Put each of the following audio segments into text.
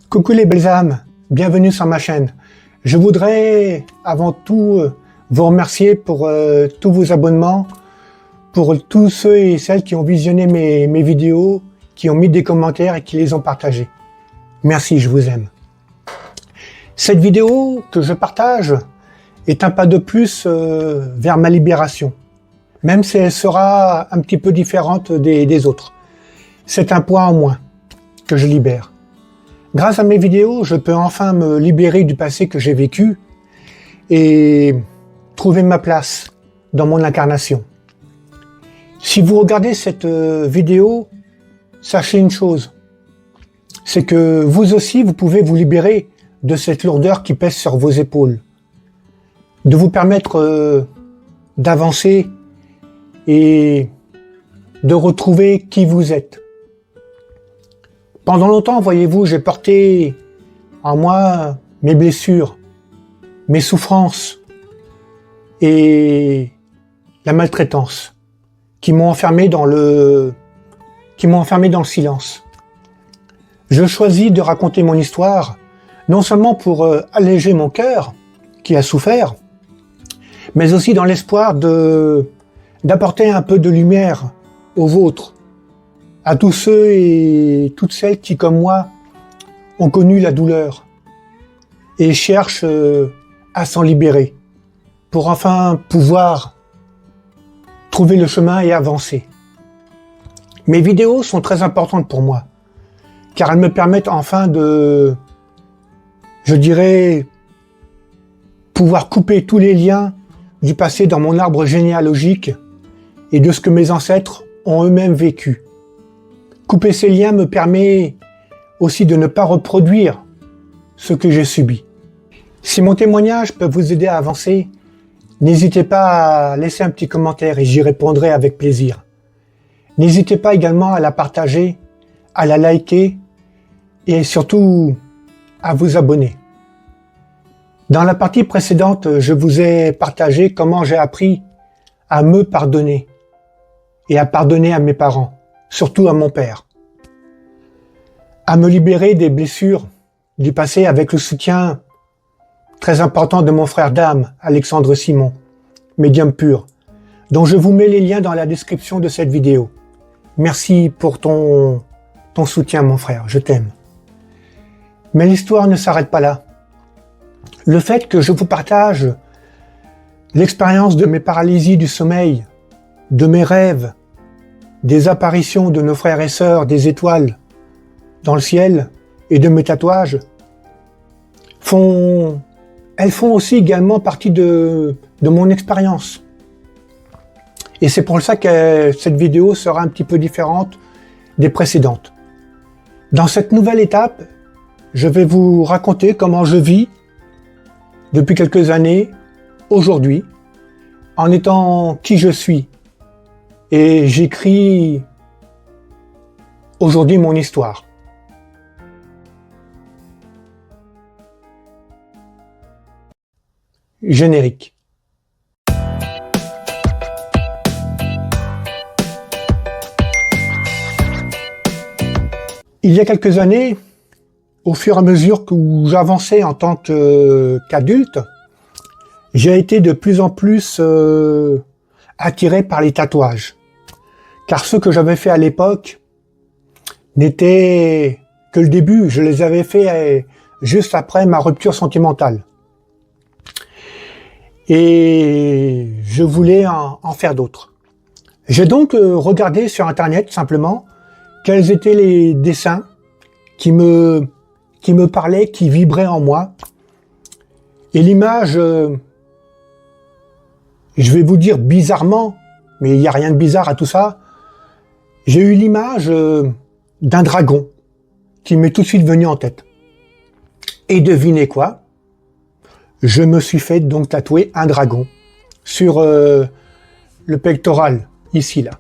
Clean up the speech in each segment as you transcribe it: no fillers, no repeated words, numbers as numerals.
Coucou les belles âmes, bienvenue sur ma chaîne. Je voudrais avant tout vous remercier pour tous vos abonnements, pour tous ceux et celles qui ont visionné mes vidéos, qui ont mis des commentaires et qui les ont partagés. Merci, je vous aime. Cette vidéo que je partage est un pas de plus vers ma libération, même si elle sera un petit peu différente des autres. C'est un point en moins que je libère. Grâce à mes vidéos, je peux enfin me libérer du passé que j'ai vécu et trouver ma place dans mon incarnation. Si vous regardez cette vidéo, sachez une chose, c'est que vous aussi, vous pouvez vous libérer de cette lourdeur qui pèse sur vos épaules, de vous permettre d'avancer et de retrouver qui vous êtes. Pendant longtemps, voyez-vous, j'ai porté en moi mes blessures, mes souffrances et la maltraitance qui m'ont enfermé dans le silence. Je choisis de raconter mon histoire, non seulement pour alléger mon cœur qui a souffert, mais aussi dans l'espoir d'apporter un peu de lumière aux vôtres, à tous ceux et toutes celles qui, comme moi, ont connu la douleur et cherchent à s'en libérer pour enfin pouvoir trouver le chemin et avancer. Mes vidéos sont très importantes pour moi, car elles me permettent enfin de, je dirais, pouvoir couper tous les liens du passé dans mon arbre généalogique et de ce que mes ancêtres ont eux-mêmes vécu. Couper ces liens me permet aussi de ne pas reproduire ce que j'ai subi. Si mon témoignage peut vous aider à avancer, n'hésitez pas à laisser un petit commentaire et j'y répondrai avec plaisir. N'hésitez pas également à la partager, à la liker et surtout à vous abonner. Dans la partie précédente, je vous ai partagé comment j'ai appris à me pardonner et à pardonner à mes parents, surtout à mon père. À me libérer des blessures du passé avec le soutien très important de mon frère d'âme, Alexandre Simon, médium pur, dont je vous mets les liens dans la description de cette vidéo. Merci pour ton soutien, mon frère, je t'aime. Mais l'histoire ne s'arrête pas là. Le fait que je vous partage l'expérience de mes paralysies du sommeil, de mes rêves, des apparitions de nos frères et sœurs, des étoiles dans le ciel et de mes tatouages, elles font aussi également partie de mon expérience. Et c'est pour ça que cette vidéo sera un petit peu différente des précédentes. Dans cette nouvelle étape, je vais vous raconter comment je vis depuis quelques années, aujourd'hui, en étant qui je suis. Et j'écris aujourd'hui mon histoire. Générique. Il y a quelques années, au fur et à mesure que j'avançais en tant qu'adulte, j'ai été de plus en plus attiré par les tatouages. Car ceux que j'avais fait à l'époque n'étaient que le début. Je les avais fait juste après ma rupture sentimentale. Et je voulais en faire d'autres. J'ai donc regardé sur internet simplement quels étaient les dessins qui me parlaient, qui vibraient en moi. Et l'image, je vais vous dire bizarrement, mais il n'y a rien de bizarre à tout ça, j'ai eu l'image d'un dragon qui m'est tout de suite venu en tête. Et devinez quoi? Je me suis fait donc tatouer un dragon sur le pectoral, ici, là.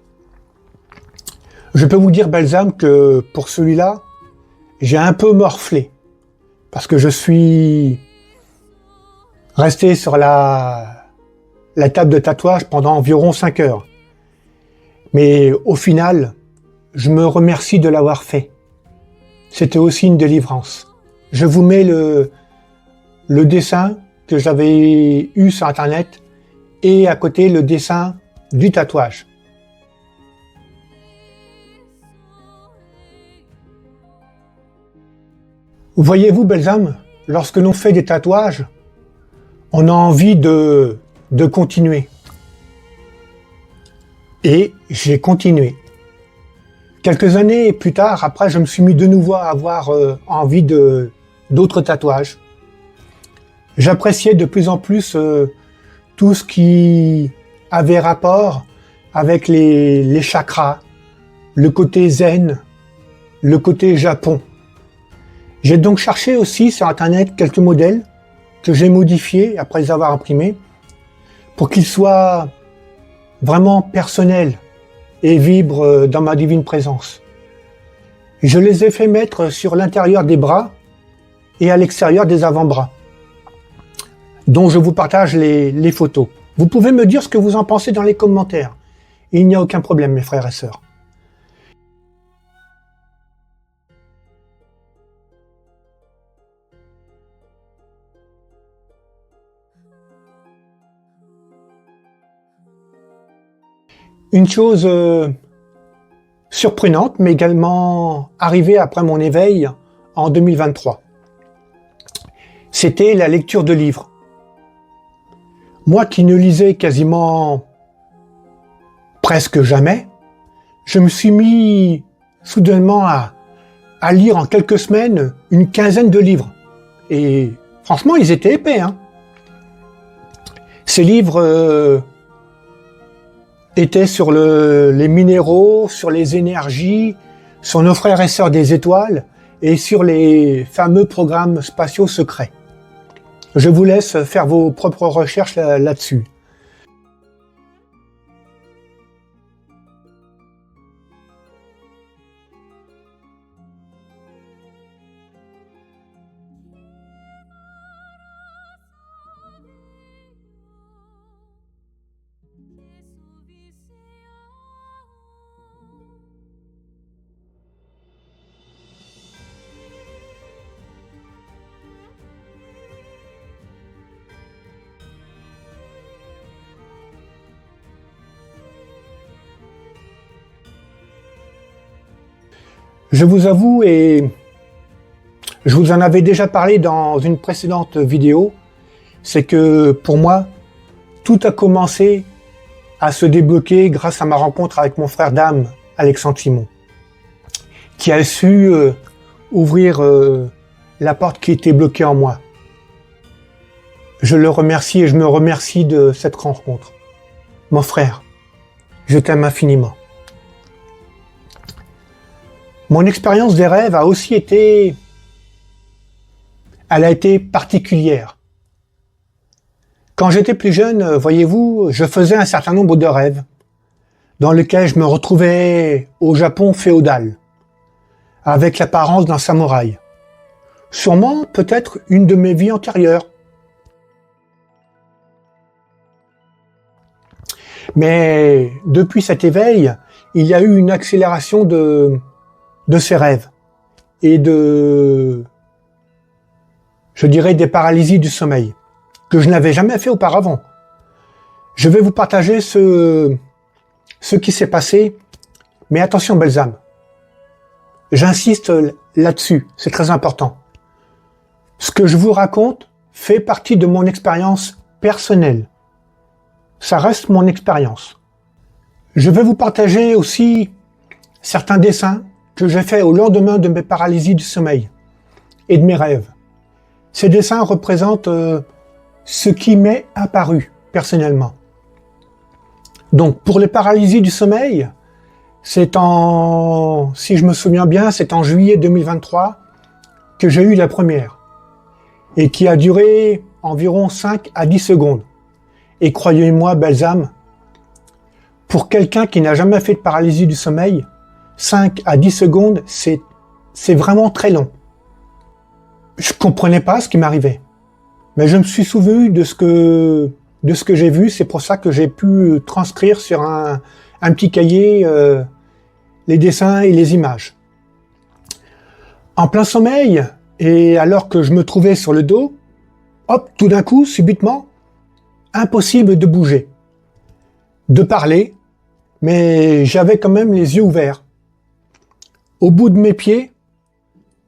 Je peux vous dire, belles âmes, que pour celui-là, j'ai un peu morflé. Parce que je suis resté sur la table de tatouage pendant environ 5 heures. Mais au final, je me remercie de l'avoir fait. C'était aussi une délivrance. je vous mets le dessin que j'avais eu sur internet et à côté le dessin du tatouage. Voyez-vous, belles âmes, lorsque l'on fait des tatouages, on a envie de continuer. Et j'ai continué. Quelques années plus tard, après, je me suis mis de nouveau à avoir envie d'autres tatouages. J'appréciais de plus en plus tout ce qui avait rapport avec les chakras, le côté zen, le côté Japon. J'ai donc cherché aussi sur internet quelques modèles que j'ai modifiés après les avoir imprimés pour qu'ils soient vraiment personnels et vibrent dans ma divine présence. Je les ai fait mettre sur l'intérieur des bras et à l'extérieur des avant-bras, dont je vous partage les photos. Vous pouvez me dire ce que vous en pensez dans les commentaires. Il n'y a aucun problème, mes frères et sœurs. Une chose surprenante, mais également arrivée après mon éveil en 2023. C'était la lecture de livres. Moi qui ne lisais quasiment presque jamais, je me suis mis soudainement à lire en quelques semaines une quinzaine de livres. Et franchement, ils étaient épais, hein. Ces livres étaient sur les minéraux, sur les énergies, sur nos frères et sœurs des étoiles et sur les fameux programmes spatiaux secrets. Je vous laisse faire vos propres recherches là-dessus. Je vous avoue, et je vous en avais déjà parlé dans une précédente vidéo, c'est que pour moi, tout a commencé à se débloquer grâce à ma rencontre avec mon frère d'âme, Alexandre Simon, qui a su ouvrir la porte qui était bloquée en moi. Je le remercie et je me remercie de cette rencontre. Mon frère, je t'aime infiniment. Mon expérience des rêves a aussi été... Elle a été particulière. Quand j'étais plus jeune, voyez-vous, je faisais un certain nombre de rêves dans lesquels je me retrouvais au Japon féodal, avec l'apparence d'un samouraï. Sûrement, peut-être, une de mes vies antérieures. Mais depuis cet éveil, il y a eu une accélération de ces rêves et je dirais, des paralysies du sommeil que je n'avais jamais fait auparavant. Je vais vous partager ce qui s'est passé, mais attention, belles âmes. J'insiste là-dessus, c'est très important. Ce que je vous raconte fait partie de mon expérience personnelle. Ça reste mon expérience. Je vais vous partager aussi certains dessins que j'ai faits au lendemain de mes paralysies du sommeil et de mes rêves. Ces dessins représentent ce qui m'est apparu personnellement. Donc pour les paralysies du sommeil, si je me souviens bien, c'est en juillet 2023 que j'ai eu la première et qui a duré environ 5 à 10 secondes. Et croyez-moi, belles âmes, pour quelqu'un qui n'a jamais fait de paralysie du sommeil, 5 à 10 secondes, c'est vraiment très long. Je comprenais pas ce qui m'arrivait. Mais je me suis souvenu de ce que j'ai vu, c'est pour ça que j'ai pu transcrire sur un petit cahier les dessins et les images. En plein sommeil, Et alors que je me trouvais sur le dos, hop, tout d'un coup, subitement, impossible de bouger, de parler, mais j'avais quand même les yeux ouverts. Au bout de mes pieds,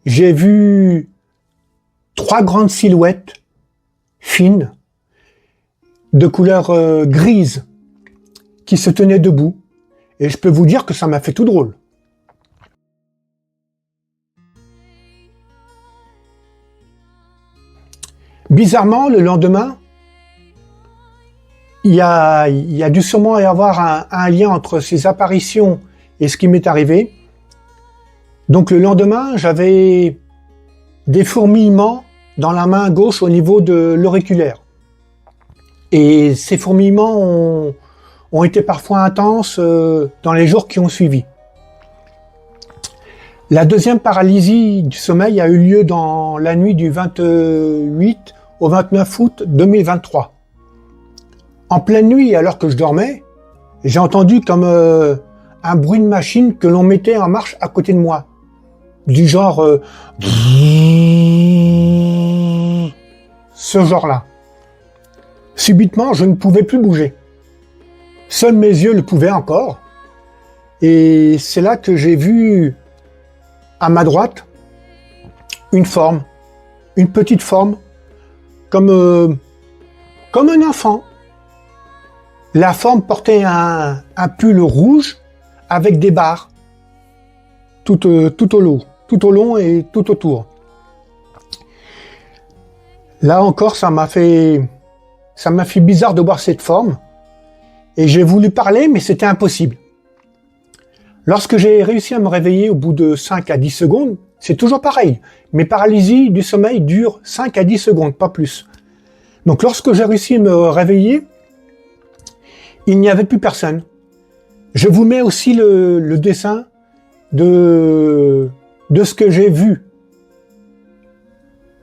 j'ai vu 3 grandes silhouettes fines, de couleur grise, qui se tenaient debout. Et je peux vous dire que ça m'a fait tout drôle. Bizarrement, le lendemain, il y a dû sûrement y avoir un lien entre ces apparitions et ce qui m'est arrivé. Donc le lendemain, j'avais des fourmillements dans la main gauche au niveau de l'auriculaire. Et ces fourmillements ont été parfois intenses dans les jours qui ont suivi. La deuxième paralysie du sommeil a eu lieu dans la nuit du 28 au 29 août 2023. En pleine nuit, alors que je dormais, j'ai entendu comme un bruit de machine que l'on mettait en marche à côté de moi. Du genre... ce genre-là. Subitement, je ne pouvais plus bouger. Seuls mes yeux le pouvaient encore. Et c'est là que j'ai vu, à ma droite, une forme, une petite forme, comme un enfant. La forme portait un pull rouge avec des barres tout au long et tout autour. Là encore, ça m'a fait bizarre de voir cette forme et j'ai voulu parler, mais c'était impossible. Lorsque j'ai réussi à me réveiller au bout de 5 à 10 secondes, c'est toujours pareil. Mes paralysies du sommeil durent 5 à 10 secondes, pas plus. Donc lorsque j'ai réussi à me réveiller, il n'y avait plus personne. Je vous mets aussi le dessin de ce que j'ai vu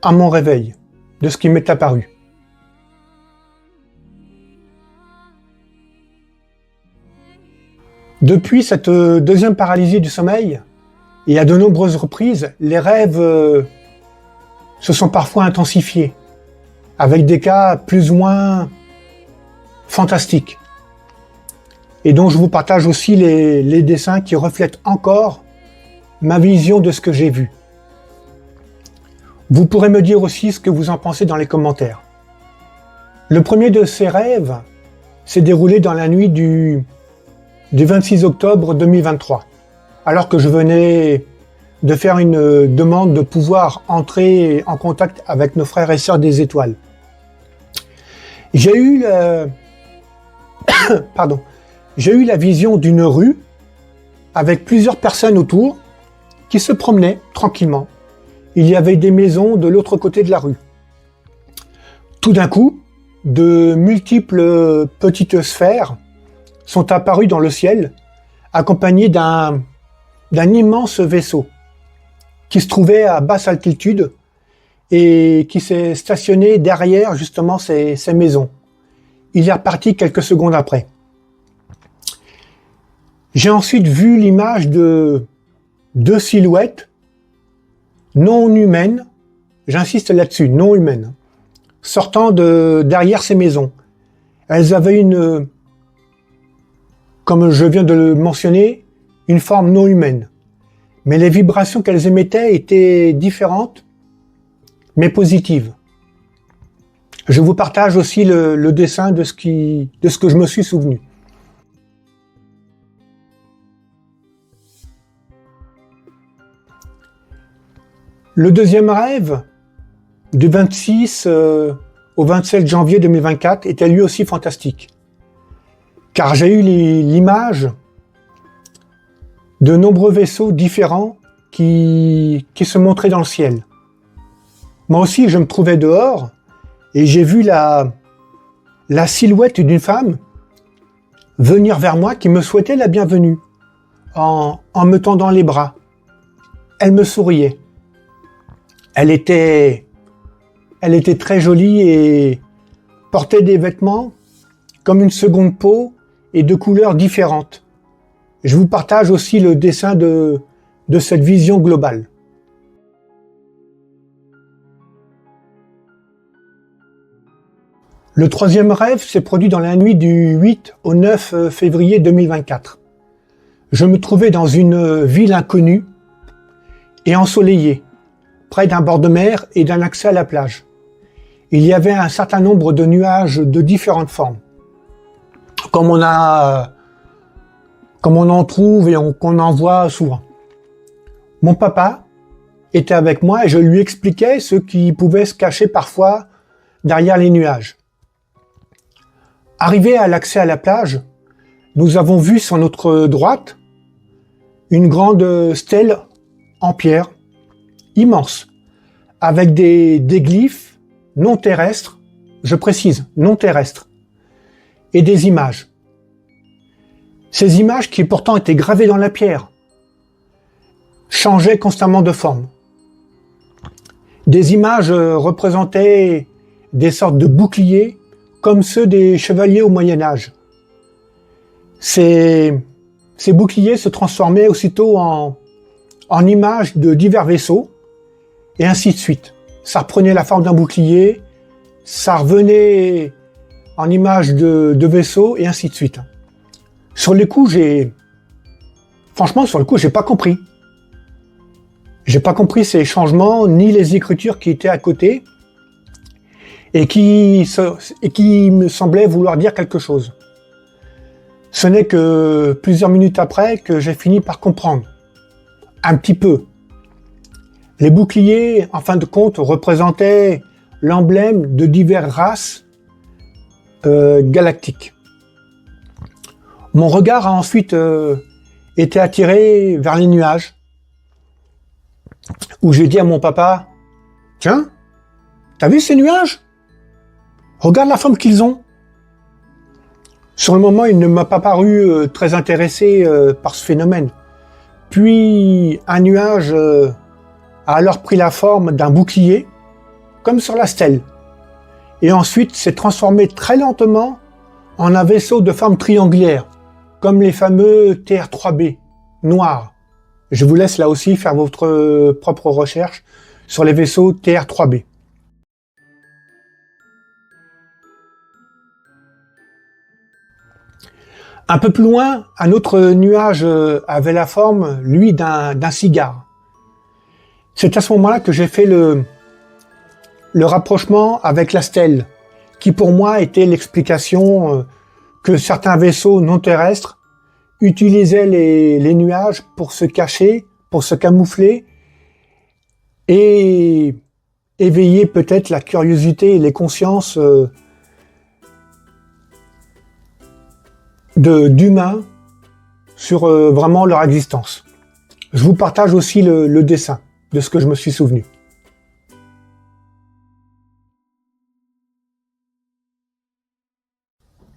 à mon réveil, de ce qui m'est apparu. Depuis cette deuxième paralysie du sommeil, et à de nombreuses reprises, les rêves se sont parfois intensifiés, avec des cas plus ou moins fantastiques. Et donc je vous partage aussi les dessins qui reflètent encore ma vision de ce que j'ai vu. Vous pourrez me dire aussi ce que vous en pensez dans les commentaires. Le premier de ces rêves s'est déroulé dans la nuit du 26 octobre 2023, alors que je venais de faire une demande de pouvoir entrer en contact avec nos frères et sœurs des étoiles. J'ai eu la vision d'une rue avec plusieurs personnes autour qui se promenaient tranquillement. Il y avait des maisons de l'autre côté de la rue. Tout d'un coup, de multiples petites sphères sont apparues dans le ciel, accompagnées d'un immense vaisseau qui se trouvait à basse altitude et qui s'est stationné derrière justement ces maisons. Il est reparti quelques secondes après. J'ai ensuite vu l'image de 2 silhouettes non humaines, j'insiste là-dessus, non humaines, sortant de derrière ces maisons. Elles avaient comme je viens de le mentionner, une forme non humaine. Mais les vibrations qu'elles émettaient étaient différentes, mais positives. Je vous partage aussi le dessin de ce que je me suis souvenu. Le deuxième rêve, du 26 au 27 janvier 2024, était lui aussi fantastique. Car j'ai eu l'image de nombreux vaisseaux différents qui se montraient dans le ciel. Moi aussi, je me trouvais dehors et j'ai vu la silhouette d'une femme venir vers moi qui me souhaitait la bienvenue en me tendant les bras. Elle me souriait. Elle était très jolie et portait des vêtements comme une seconde peau et de couleurs différentes. Je vous partage aussi le dessin de cette vision globale. Le troisième rêve s'est produit dans la nuit du 8 au 9 février 2024. Je me trouvais dans une ville inconnue et ensoleillée, près d'un bord de mer et d'un accès à la plage. Il y avait un certain nombre de nuages de différentes formes, comme on en trouve et qu'on en voit souvent. Mon papa était avec moi et je lui expliquais ce qui pouvait se cacher parfois derrière les nuages. Arrivé à l'accès à la plage, nous avons vu sur notre droite une grande stèle en pierre, immense, avec des glyphes non terrestres, je précise, non terrestres, et des images. Ces images, qui pourtant étaient gravées dans la pierre, changeaient constamment de forme. Des images représentaient des sortes de boucliers, comme ceux des chevaliers au Moyen-Âge. Ces boucliers se transformaient aussitôt en images de divers vaisseaux, et ainsi de suite. Ça reprenait la forme d'un bouclier, ça revenait en image de vaisseau, et ainsi de suite. Sur le coup, j'ai pas compris. J'ai pas compris ces changements, ni les écritures qui étaient à côté, et qui me semblaient vouloir dire quelque chose. Ce n'est que plusieurs minutes après que j'ai fini par comprendre. Un petit peu. Les boucliers, en fin de compte, représentaient l'emblème de diverses races galactiques. Mon regard a ensuite été attiré vers les nuages, où j'ai dit à mon papa, « Tiens, t'as vu ces nuages ? Regarde la forme qu'ils ont. » Sur le moment, il ne m'a pas paru très intéressé par ce phénomène. Puis, un nuage a alors pris la forme d'un bouclier, comme sur la stèle. Et ensuite, s'est transformé très lentement en un vaisseau de forme triangulaire, comme les fameux TR-3B, noirs. Je vous laisse là aussi faire votre propre recherche sur les vaisseaux TR-3B. Un peu plus loin, un autre nuage avait la forme, lui, d'un cigare. C'est à ce moment-là que j'ai fait le rapprochement avec la stèle, qui pour moi était l'explication que certains vaisseaux non terrestres utilisaient les nuages pour se cacher, pour se camoufler, et éveiller peut-être la curiosité et les consciences d'humains sur vraiment leur existence. Je vous partage aussi le dessin de ce que je me suis souvenu.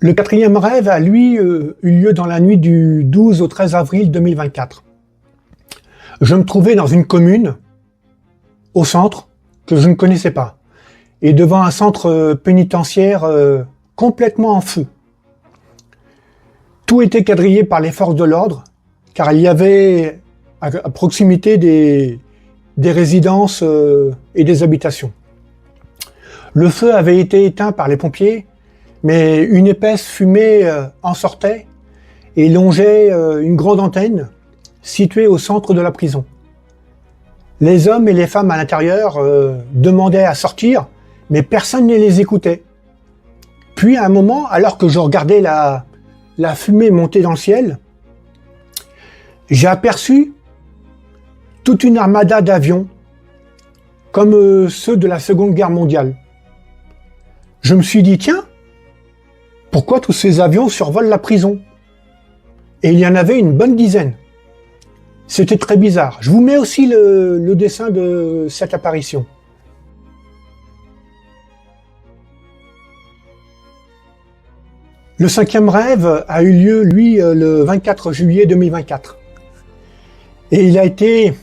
Le quatrième rêve a, lui, eu lieu dans la nuit du 12 au 13 avril 2024. Je me trouvais dans une commune, au centre, que je ne connaissais pas, et devant un centre pénitentiaire complètement en feu. Tout était quadrillé par les forces de l'ordre, car il y avait à proximité des résidences et des habitations. Le feu avait été éteint par les pompiers, mais une épaisse fumée en sortait et longeait une grande antenne située au centre de la prison. Les hommes et les femmes à l'intérieur demandaient à sortir, mais personne ne les écoutait. Puis à un moment, alors que je regardais la fumée monter dans le ciel, j'ai aperçu toute une armada d'avions, comme ceux de la Seconde Guerre mondiale. Je me suis dit, tiens, pourquoi tous ces avions survolent la prison? Et il y en avait une bonne dizaine. C'était très bizarre. Je vous mets aussi le dessin de cette apparition. Le cinquième rêve a eu lieu, lui, le 24 juillet 2024. Et il a été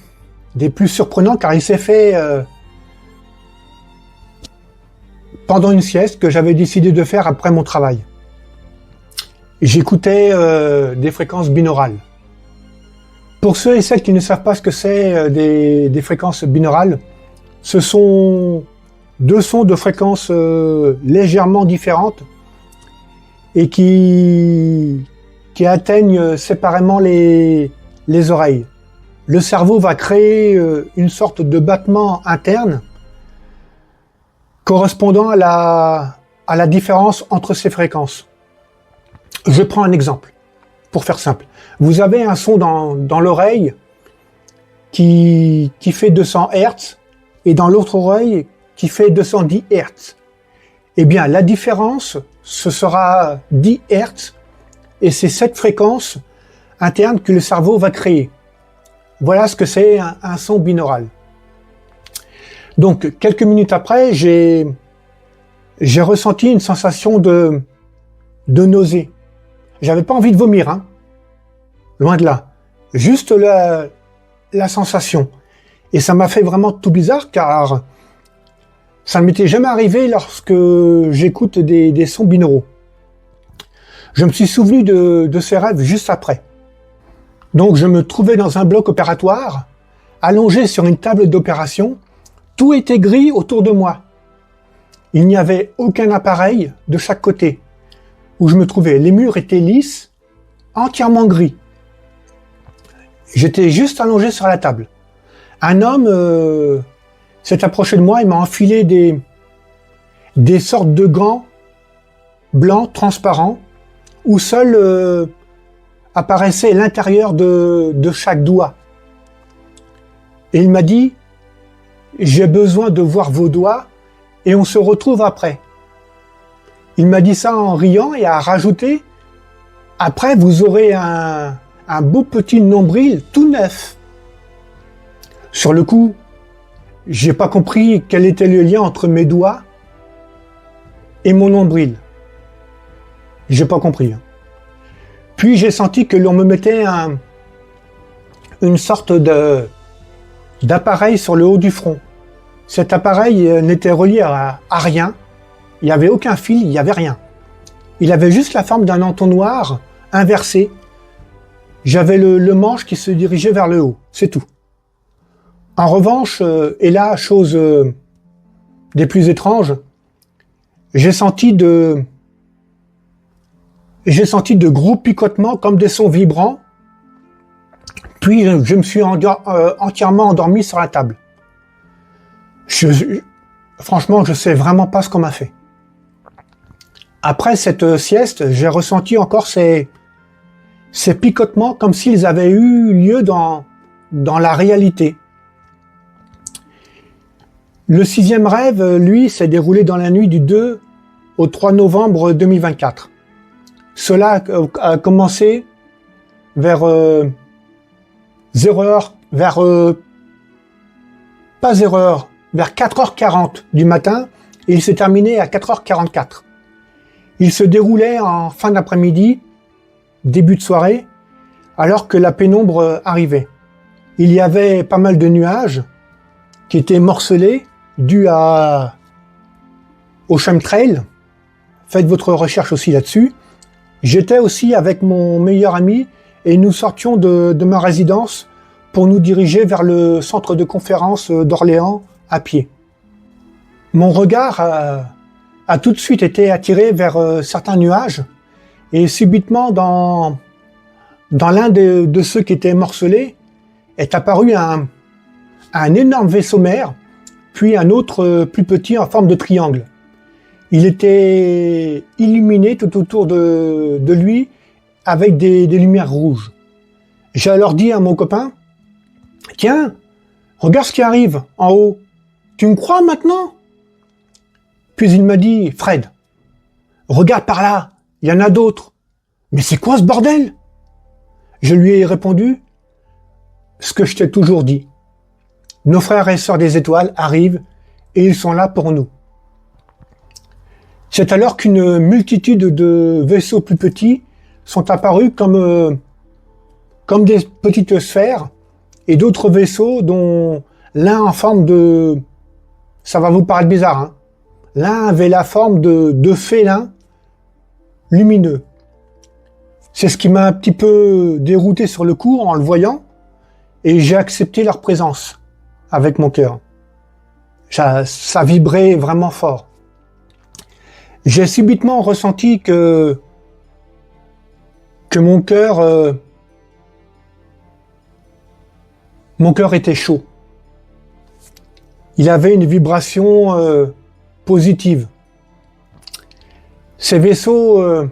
des plus surprenants car il s'est fait pendant une sieste que j'avais décidé de faire après mon travail. J'écoutais des fréquences binaurales. Pour ceux et celles qui ne savent pas ce que c'est des fréquences binaurales, ce sont deux sons de fréquences légèrement différentes et qui atteignent séparément les oreilles. Le cerveau va créer une sorte de battement interne correspondant à la différence entre ces fréquences. Je prends un exemple, pour faire simple. Vous avez un son dans l'oreille qui fait 200 Hz et dans l'autre oreille qui fait 210 Hz. Eh bien, la différence, ce sera 10 Hz et c'est cette fréquence interne que le cerveau va créer. Voilà ce que c'est un son binaural. Donc, quelques minutes après, j'ai ressenti une sensation de nausée. J'avais pas envie de vomir, hein. Loin de là. Juste la sensation. Et ça m'a fait vraiment tout bizarre, car ça ne m'était jamais arrivé lorsque j'écoute des sons binauraux. Je me suis souvenu de ces rêves juste après. Donc, je me trouvais dans un bloc opératoire, allongé sur une table d'opération. Tout était gris autour de moi. Il n'y avait aucun appareil de chaque côté où je me trouvais. Les murs étaient lisses, entièrement gris. J'étais juste allongé sur la table. Un homme s'est approché de moi et m'a enfilé des sortes de gants blancs, transparents, où seul apparaissait l'intérieur de chaque doigt. Et il m'a dit: j'ai besoin de voir vos doigts et on se retrouve après. Il m'a dit ça en riant et a rajouté: après vous aurez un beau petit nombril tout neuf. Sur le coup, j'ai pas compris quel était le lien entre mes doigts et mon nombril. J'ai pas compris. Puis j'ai senti que l'on me mettait une sorte d'appareil sur le haut du front. Cet appareil n'était relié à rien. Il n'y avait aucun fil, il n'y avait rien. Il avait juste la forme d'un entonnoir inversé. J'avais le manche qui se dirigeait vers le haut, c'est tout. En revanche, et là, chose des plus étranges, j'ai senti de gros picotements comme des sons vibrants. Puis je me suis entièrement endormi sur la table. Franchement, je sais vraiment pas ce qu'on m'a fait. Après cette sieste, j'ai ressenti encore ces picotements comme s'ils avaient eu lieu dans la réalité. Le 6e rêve, lui, s'est déroulé dans la nuit du 2 au 3 novembre 2024. Cela a commencé vers 0h, pas 0h, vers 4h40 du matin, et il s'est terminé à 4h44. Il se déroulait en fin d'après-midi, début de soirée, alors que la pénombre arrivait. Il y avait pas mal de nuages qui étaient morcelés, dus au chemtrail. Faites votre recherche aussi là-dessus. J'étais aussi avec mon meilleur ami et nous sortions de ma résidence pour nous diriger vers le centre de conférence d'Orléans à pied. Mon regard a tout de suite été attiré vers certains nuages et subitement dans l'un de ceux qui étaient morcelés est apparu un énorme vaisseau mère, puis un autre plus petit en forme de triangle. Il était illuminé tout autour de lui avec des lumières rouges. J'ai alors dit à mon copain: tiens, regarde ce qui arrive en haut. Tu me crois maintenant? Puis il m'a dit: Fred, regarde par là, il y en a d'autres. Mais c'est quoi ce bordel? Je lui ai répondu ce que je t'ai toujours dit. Nos frères et sœurs des étoiles arrivent et ils sont là pour nous. C'est alors qu'une multitude de vaisseaux plus petits sont apparus comme des petites sphères et d'autres vaisseaux dont l'un en forme de... Ça va vous paraître bizarre, hein? L'un avait la forme de félin lumineux. C'est ce qui m'a un petit peu dérouté sur le coup en le voyant, et j'ai accepté leur présence avec mon cœur. Ça vibrait vraiment fort. J'ai subitement ressenti que mon cœur était chaud. Il avait une vibration positive. Ces vaisseaux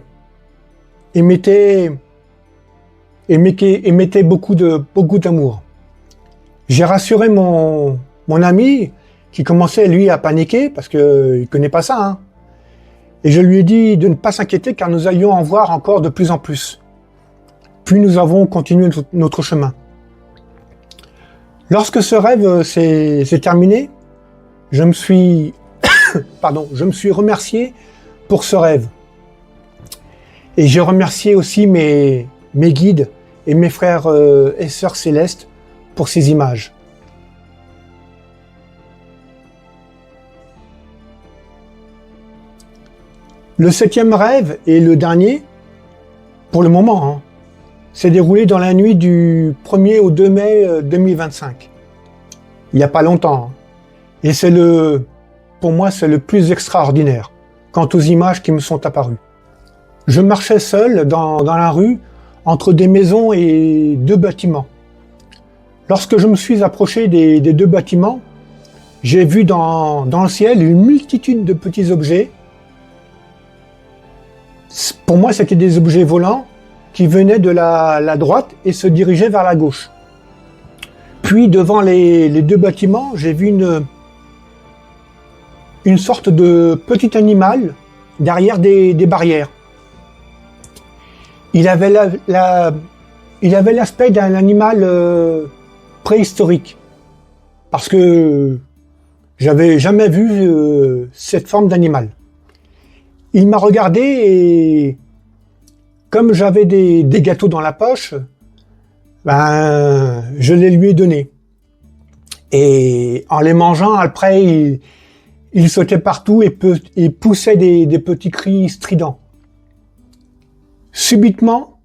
émettaient beaucoup d'amour. J'ai rassuré mon ami qui commençait lui à paniquer parce qu'il connaît pas ça, hein. Et je lui ai dit de ne pas s'inquiéter car nous allions en voir encore de plus en plus. Puis nous avons continué notre chemin. Lorsque ce rêve s'est terminé, je me suis remercié pour ce rêve. Et j'ai remercié aussi mes guides et mes frères et sœurs célestes pour ces images. Le 7e rêve et le dernier, pour le moment, hein, s'est déroulé dans la nuit du 1er au 2 mai 2025. Il n'y a pas longtemps. Hein. Et pour moi, c'est le plus extraordinaire quant aux images qui me sont apparues. Je marchais seul dans la rue, entre des maisons et 2 bâtiments. Lorsque je me suis approché des 2 bâtiments, j'ai vu dans le ciel une multitude de petits objets. Pour moi, c'était des objets volants qui venaient de la droite et se dirigeaient vers la gauche. Puis, devant les 2 bâtiments, j'ai vu une sorte de petit animal derrière des barrières. Il avait l'aspect d'un animal préhistorique, parce que j'avais jamais vu cette forme d'animal. Il m'a regardé et comme j'avais des gâteaux dans la poche, je les lui ai donnés. Et en les mangeant, après, il sautait partout et poussait des petits cris stridents. Subitement,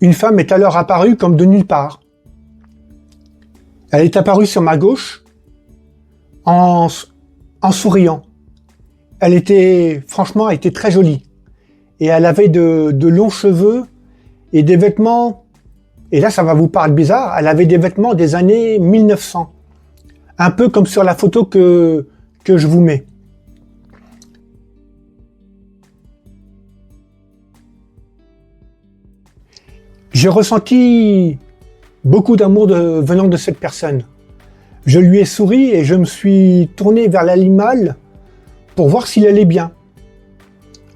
une femme est alors apparue comme de nulle part. Elle est apparue sur ma gauche en souriant. Elle était très jolie. Et elle avait de longs cheveux et des vêtements, et là ça va vous paraître bizarre, elle avait des vêtements des années 1900. Un peu comme sur la photo que je vous mets. J'ai ressenti beaucoup d'amour venant de cette personne. Je lui ai souri et je me suis tourné vers l'animal pour voir s'il allait bien.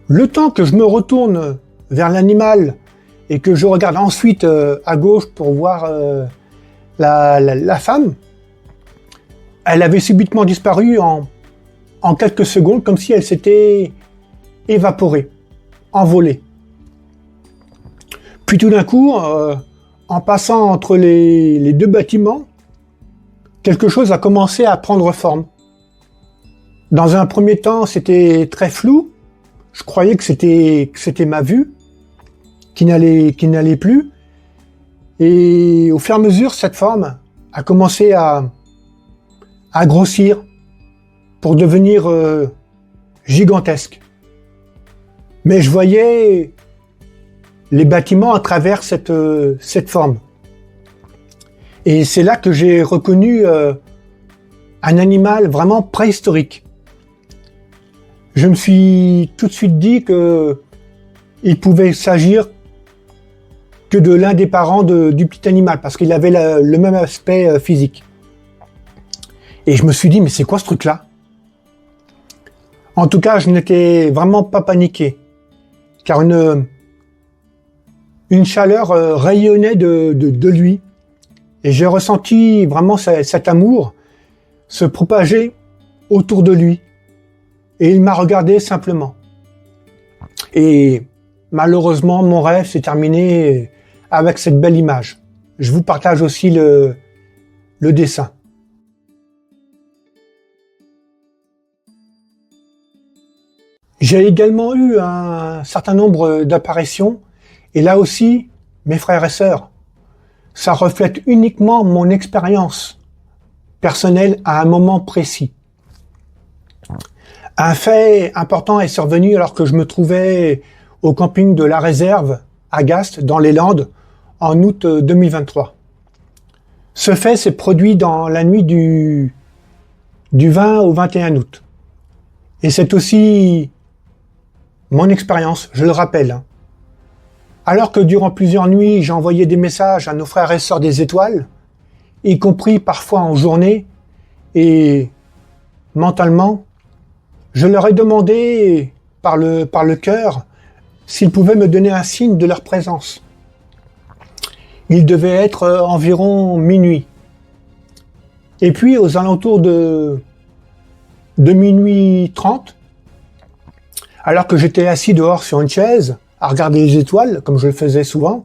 Le temps que je me retourne vers l'animal et que je regarde ensuite à gauche pour voir la femme, elle avait subitement disparu en quelques secondes, comme si elle s'était évaporée, envolée. Puis tout d'un coup, en passant entre les 2 bâtiments, quelque chose a commencé à prendre forme. Dans un premier temps, c'était très flou. Je croyais que c'était ma vue qui n'allait plus. Et au fur et à mesure, cette forme a commencé à grossir pour devenir gigantesque. Mais je voyais les bâtiments à travers cette forme. Et c'est là que j'ai reconnu un animal vraiment préhistorique. Je me suis tout de suite dit que il pouvait s'agir que de l'un des parents du petit animal, parce qu'il avait le même aspect physique. Et je me suis dit, mais c'est quoi ce truc-là? En tout cas, je n'étais vraiment pas paniqué, car une chaleur rayonnait de lui, et j'ai ressenti vraiment cet amour se propager autour de lui. Et il m'a regardé simplement. Et malheureusement, mon rêve s'est terminé avec cette belle image. Je vous partage aussi le dessin. J'ai également eu un certain nombre d'apparitions, et là aussi, mes frères et sœurs, ça reflète uniquement mon expérience personnel à un moment précis. Un fait important est survenu alors que je me trouvais au camping de la réserve à Gast, dans les Landes, en août 2023. Ce fait s'est produit dans la nuit du 20 au 21 août. Et c'est aussi mon expérience, je le rappelle. Alors que durant plusieurs nuits, j'ai envoyé des messages à nos frères et sœurs des étoiles, y compris parfois en journée, et mentalement, je leur ai demandé par le cœur s'ils pouvaient me donner un signe de leur présence. Il devait être environ minuit. Et puis, aux alentours de minuit 30, alors que j'étais assis dehors sur une chaise, à regarder les étoiles, comme je le faisais souvent,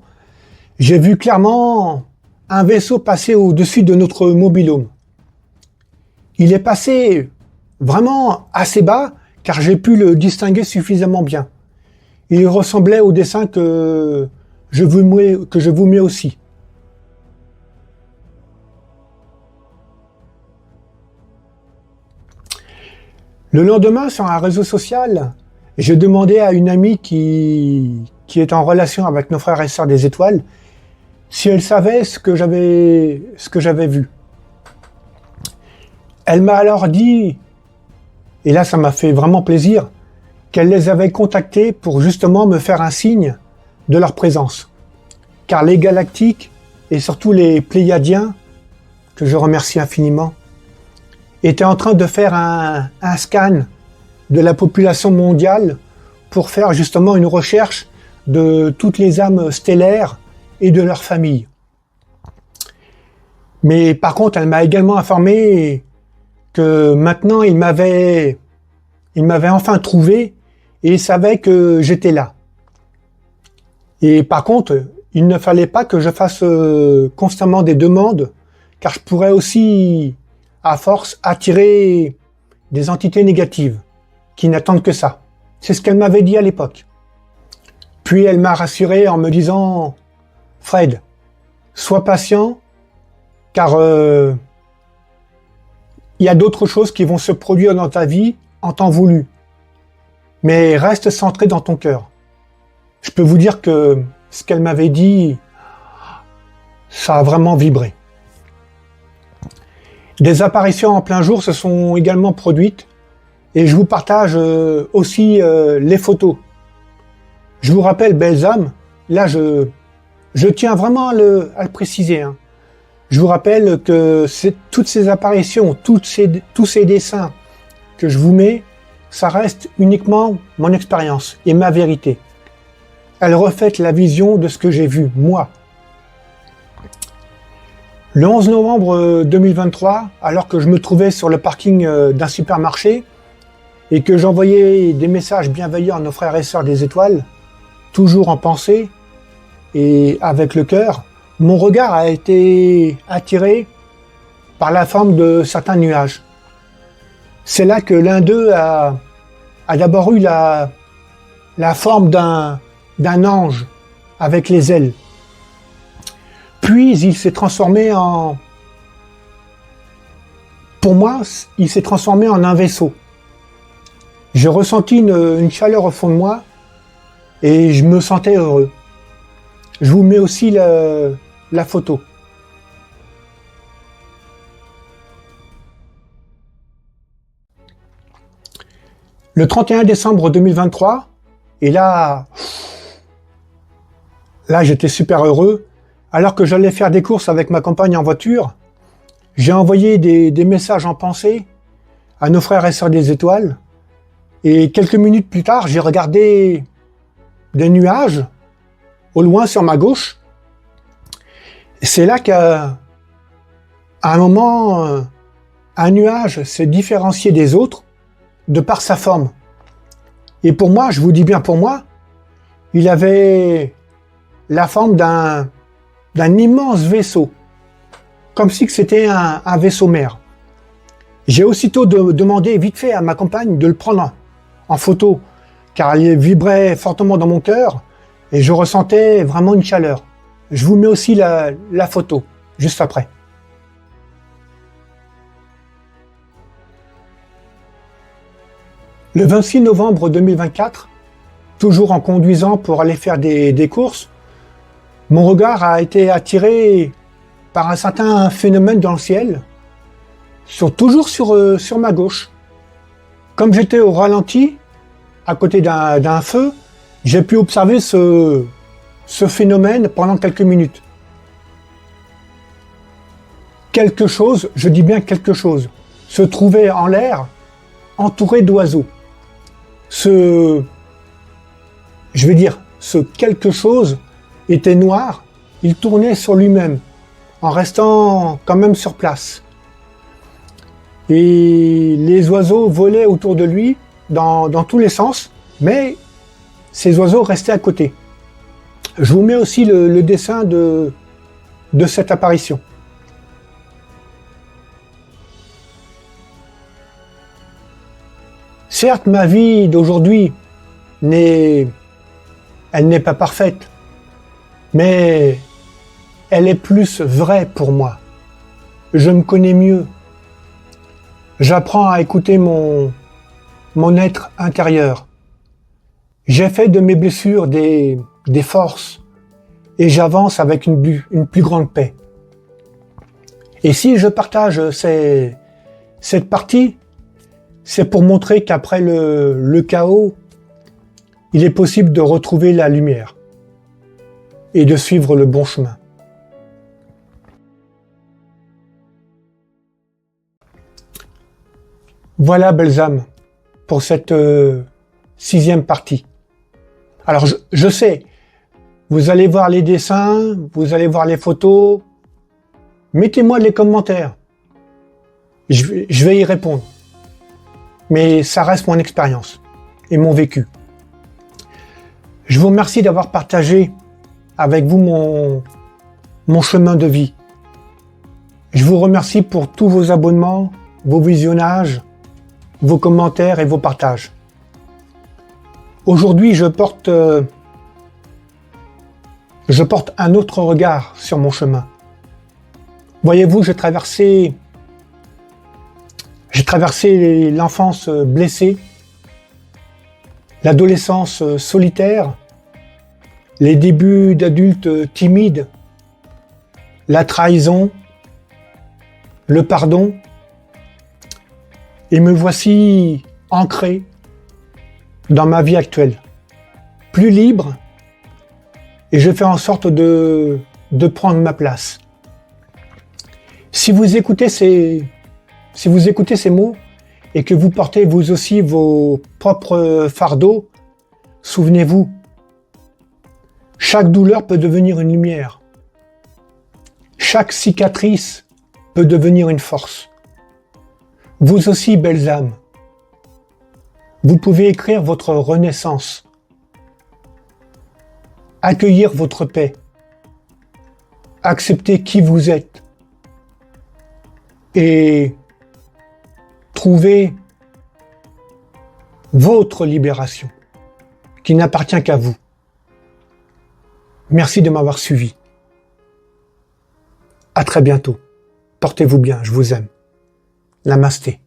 j'ai vu clairement un vaisseau passer au-dessus de notre mobil-home. Il est passé vraiment assez bas, car j'ai pu le distinguer suffisamment bien. Il ressemblait au dessin que je vous mets aussi. Le lendemain, sur un réseau social, j'ai demandé à une amie qui est en relation avec nos frères et sœurs des étoiles si elle savait ce que j'avais vu. Elle m'a alors dit, et là ça m'a fait vraiment plaisir, qu'elle les avait contactés pour justement me faire un signe de leur présence. Car les galactiques, et surtout les pléiadiens, que je remercie infiniment, étaient en train de faire un scan de la population mondiale pour faire justement une recherche de toutes les âmes stellaires et de leurs familles. Mais par contre, elle m'a également informé que maintenant il m'avait enfin trouvé et il savait que j'étais là. Et par contre, il ne fallait pas que je fasse constamment des demandes, car je pourrais aussi, à force, attirer des entités négatives qui n'attendent que ça. C'est ce qu'elle m'avait dit à l'époque. Puis elle m'a rassuré en me disant « Fred, sois patient, car il y a d'autres choses qui vont se produire dans ta vie en temps voulu. Mais reste centré dans ton cœur. » Je peux vous dire que ce qu'elle m'avait dit, ça a vraiment vibré. Des apparitions en plein jour se sont également produites et je vous partage aussi les photos. Je vous rappelle, belles âmes, là je tiens vraiment à le préciser. Je vous rappelle que toutes ces apparitions, tous ces dessins que je vous mets, ça reste uniquement mon expérience et ma vérité. Elle reflète la vision de ce que j'ai vu, moi. Le 11 novembre 2023, alors que je me trouvais sur le parking d'un supermarché et que j'envoyais des messages bienveillants à nos frères et sœurs des étoiles, toujours en pensée et avec le cœur, mon regard a été attiré par la forme de certains nuages. C'est là que l'un d'eux a d'abord eu la forme d'un ange avec les ailes. Puis il s'est transformé pour moi, il s'est transformé en un vaisseau. J'ai ressenti une chaleur au fond de moi et je me sentais heureux. Je vous mets aussi la photo. Le 31 décembre 2023, et là j'étais super heureux. Alors que j'allais faire des courses avec ma compagne en voiture, j'ai envoyé des messages en pensée à nos frères et sœurs des étoiles. Et quelques minutes plus tard, j'ai regardé des nuages au loin sur ma gauche. C'est là qu'à un moment, un nuage s'est différencié des autres de par sa forme. Et pour moi, je vous dis bien pour moi, il avait la forme d'un immense vaisseau, comme si c'était un vaisseau mère. J'ai aussitôt demandé vite fait à ma compagne de le prendre en photo, car il vibrait fortement dans mon cœur et je ressentais vraiment une chaleur. Je vous mets aussi la photo, juste après. Le 26 novembre 2024, toujours en conduisant pour aller faire des courses, mon regard a été attiré par un certain phénomène dans le ciel, toujours sur ma gauche. Comme j'étais au ralenti, à côté d'un feu, j'ai pu observer ce phénomène pendant quelques minutes. Quelque chose, je dis bien quelque chose, se trouvait en l'air, entouré d'oiseaux. Ce quelque chose était noir, il tournait sur lui-même, en restant quand même sur place. Et les oiseaux volaient autour de lui, dans tous les sens, mais ces oiseaux restaient à côté. Je vous mets aussi le dessin de cette apparition. Certes, ma vie d'aujourd'hui elle n'est pas parfaite, mais elle est plus vraie pour moi. Je me connais mieux. J'apprends à écouter mon être intérieur. J'ai fait de mes blessures des forces et j'avance avec une plus grande paix. Et si je partage cette partie, c'est pour montrer qu'après le chaos, il est possible de retrouver la lumière et de suivre le bon chemin. Voilà, belles âmes, pour cette 6e partie. Alors, je sais, vous allez voir les dessins, vous allez voir les photos. Mettez-moi les commentaires. Je vais y répondre. Mais ça reste mon expérience et mon vécu. Je vous remercie d'avoir partagé avec vous mon chemin de vie. Je vous remercie pour tous vos abonnements, vos visionnages, vos commentaires et vos partages. Aujourd'hui, je porte un autre regard sur mon chemin. Voyez-vous, j'ai traversé l'enfance blessée, l'adolescence solitaire, les débuts d'adulte timide, la trahison, le pardon, et me voici ancré dans ma vie actuelle, plus libre, et je fais en sorte de prendre ma place. Si vous écoutez ces mots et que vous portez vous aussi vos propres fardeaux, souvenez-vous, chaque douleur peut devenir une lumière. Chaque cicatrice peut devenir une force. Vous aussi, belles âmes, vous pouvez écrire votre renaissance, accueillir votre paix, accepter qui vous êtes et trouver votre libération qui n'appartient qu'à vous. Merci de m'avoir suivi. À très bientôt. Portez-vous bien, je vous aime. Namasté.